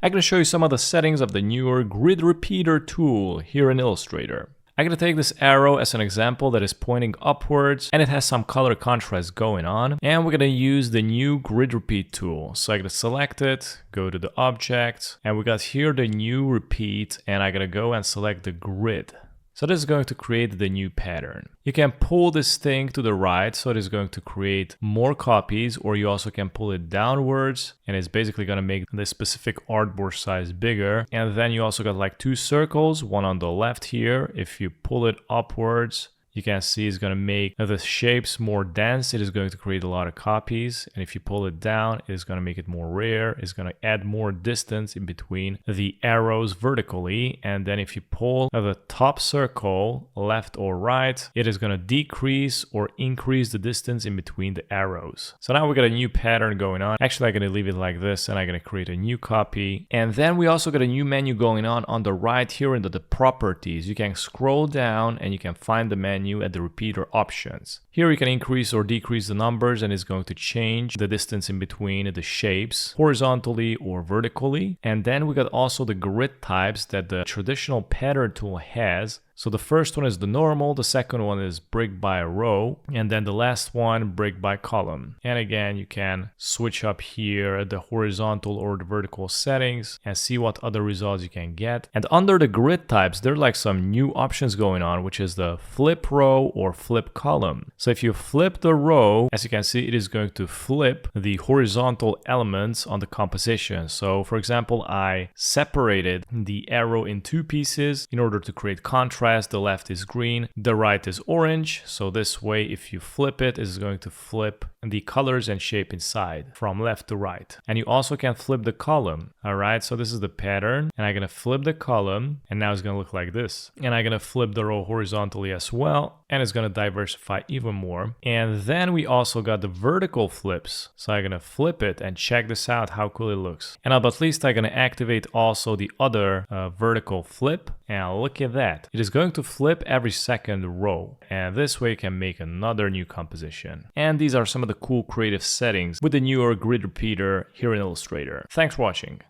I'm going to show you some of the settings of the newer grid repeater tool here in Illustrator. I'm going to take this arrow as an example that is pointing upwards and it has some color contrast going on. And we're going to use the new grid repeat tool. So I'm going to select it, go to the object, and we got here the new repeat, and I'm going to go and select the grid. So this is going to create the new pattern. You can pull this thing to the right, so it is going to create more copies, or you also can pull it downwards, and it's basically going to make the specific artboard size bigger. And then you also got like two circles, one on the left here. If you pull it upwards, you can see it's going to make the shapes more dense. It is going to create a lot of copies. And if you pull it down, it is going to make it more rare. It's going to add more distance in between the arrows vertically. And then if you pull the top circle left or right, it is going to decrease or increase the distance in between the arrows. So now we got a new pattern going on. Actually, I'm going to leave it like this, and I'm going to create a new copy. And then we also got a new menu going on the right here in the properties. You can scroll down and you can find the menu at the repeater options. Here you can increase or decrease the numbers, and it's going to change the distance in between the shapes horizontally or vertically. And then we got also the grid types that the traditional pattern tool has. So the first one is the normal, the second one is brick by row, and then the last one brick by column. And again, you can switch up here the horizontal or the vertical settings and see what other results you can get. And under the grid types, there are like some new options going on, which is the flip row or flip column. So if you flip the row, as you can see, it is going to flip the horizontal elements on the composition. So for example, I separated the arrow in two pieces in order to create contrast. The left is green, the right is orange. So this way, if you flip it, it's going to flip the colors and shape inside from left to right. And you also can flip the column. All right, so this is the pattern, and I'm gonna flip the column, and now it's gonna look like this. And I'm gonna flip the row horizontally as well, and it's gonna diversify even more. And then we also got the vertical flips. So I'm gonna flip it and check this out, how cool it looks. And at least I'm gonna activate also the other vertical flip, and look at that. It is going to flip every second row, and this way you can make another new composition. And these are some of the cool creative settings with the newer grid repeater here in Illustrator. Thanks for watching.